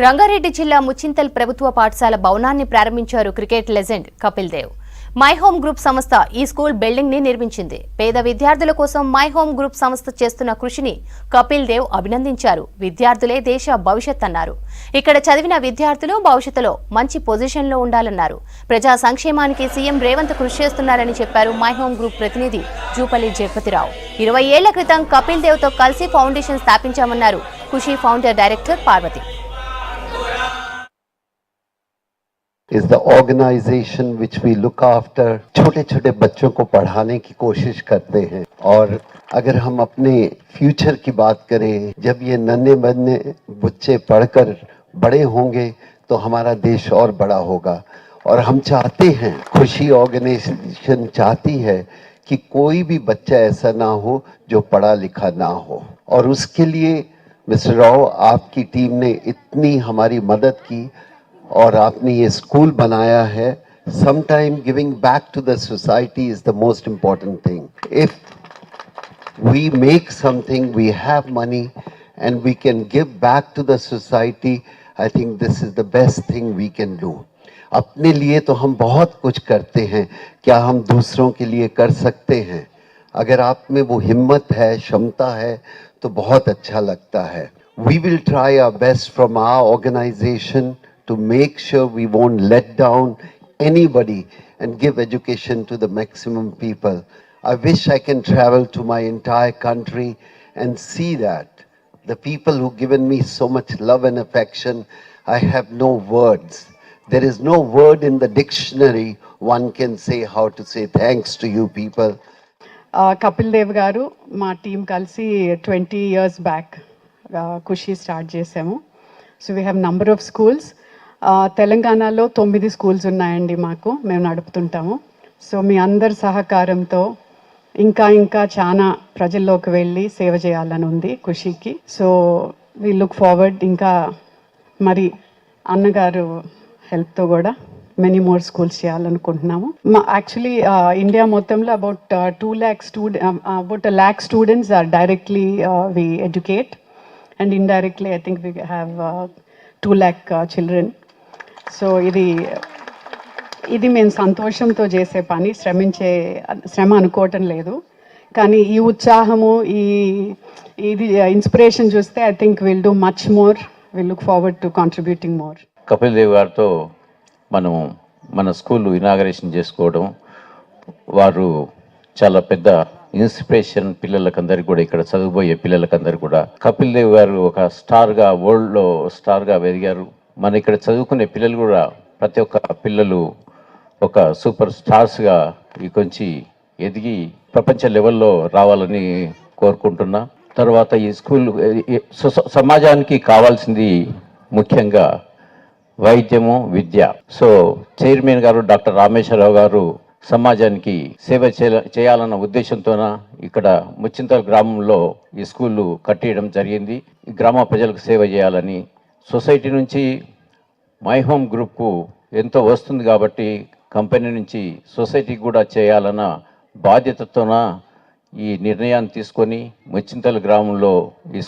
రంగారెడ్డి జిల్లా ముచ్చింతల్ ప్రభుత్వ పాఠశాల భవనాన్ని ప్రారంభించారు cricket legend Kapil Dev. My home group సంస్థ ఈ స్కూల్ బిల్డింగ్ ని నిర్మించింది. పేద విద్యార్థుల కోసం మై హోమ్ గ్రూప్ సంస్థ చేస్తున్న కృషిని కపిల్ దేవ్ అభినందించారు. విద్యార్థులే దేశ భవిష్యత్ అన్నారు. ఇక్కడ చదివిన విద్యార్థులు భవిష్యత్తులో మంచి పొజిషన్లో ఉండాలన్నారు. ప్రజా సంక్షేమానికి సీఎం రేవంత్ కృషి చేస్తున్నారని చెప్పారు మై హోమ్ గ్రూప్ ప్రతినిధి జూపల్లి జగపతిరావు. 20 ఏళ్ల క్రితం కపిల్ దేవ్ తో కలిసి ఫౌండేషన్ స్థాపించామన్నారు Khushi founder director Parvati. is the organization which we look after छोटे छोटे बच्चों को पढ़ाने की कोशिश करते हैं। और अगर हम अपने फ्यूचर की बात करें, जब ये नन्हे बन्ने बच्चे पढ़कर बड़े होंगे तो हमारा देश और बड़ा होगा। और हम चाहते हैं, खुशी ऑर्गेनाइजेशन चाहती है कि कोई भी बच्चा ऐसा ना हो जो पढ़ा लिखा ना हो। और उसके लिए मिस्टर राव, आपकी टीम ने इतनी हमारी मदद की और आपने ये स्कूल बनाया है। Sometime giving back to the society is the most important thing. If we make something, we have money and we can give back to the society, I think this is the best thing we can do. अपने लिए तो हम बहुत कुछ करते हैं, क्या हम दूसरों के लिए कर सकते हैं? अगर आप में वो हिम्मत है, क्षमता है तो बहुत अच्छा लगता है। We will try our best from our organization to make sure we won't let down anybody and give education to the maximum people. I wish I can travel to my entire country and see that. The people who given me so much love and affection, I have no words. There is no word in the dictionary one can say how to say thanks to you people. Kapil Dev garu, ma team kalsi 20 years back, Kushi start చేసాము. So we have number of schools. తెలంగాణలో 9 schools ఉన్నాయండి మాకు, మేము నడుపుతుంటాము. So మీ అందరి సహకారంతో ఇంకా చాలా ప్రజల్లోకి వెళ్ళి సేవ చేయాలని ఉంది ఖుషీకి. సో వీ లుక్ ఫార్వర్డ్, ఇంకా మరి అన్నగారు హెల్ప్తో కూడా మెనీ మోర్ స్కూల్స్ చేయాలనుకుంటున్నాము. యాక్చువల్లీ ఇండియా మొత్తంలో about 2 lakh about 1 lakh students are directly we educate and indirectly I think we have 2 lakh children. సో ఇది మేము సంతోషంతో చేసే పని, శ్రమ అనుకోవటం లేదు. కానీ ఈ ఉత్సాహము, ఇది ఇన్స్పిరేషన్ చూస్తే I think will do much more. Will look forward to contributing more. Kapil Dev గారితో మనము మన స్కూల్ ఇనాగరేషన్ చేసుకోవడం, వారు చాలా పెద్ద ఇన్స్పిరేషన్ పిల్లలకందరికీ కూడా, ఇక్కడ చదువుబోయే పిల్లలకందరికీ కూడా. కపిల్ దేవ్ గారు ఒక స్టార్గా, వరల్డ్లో స్టార్గా ఎదిగారు. మన ఇక్కడ చదువుకునే పిల్లలు కూడా, ప్రతి ఒక్క పిల్లలు ఒక సూపర్ స్టార్స్గా కొంచెం ఎదిగి ప్రపంచ లెవెల్లో రావాలని కోరుకుంటున్నా. తర్వాత ఈ స్కూల్ సమాజానికి కావాల్సింది ముఖ్యంగా వైద్యము, విద్య. సో చైర్మన్ గారు డాక్టర్ రామేశ్వరరావు గారు సమాజానికి సేవ చేయాలన్న ఉద్దేశంతోన ఇక్కడ ముచ్చింతల్ గ్రామంలో ఈ స్కూళ్ళు కట్టేయడం జరిగింది. ఈ గ్రామ ప్రజలకు సేవ చేయాలని. సొసైటీ నుంచి మై హోమ్ గ్రూప్కు ఎంతో వస్తుంది కాబట్టి కంపెనీ నుంచి సొసైటీకి కూడా చేయాలన్న బాధ్యతతోన ఈ నిర్ణయాన్ని తీసుకొని ముచ్చింతల్ గ్రామంలో ఈ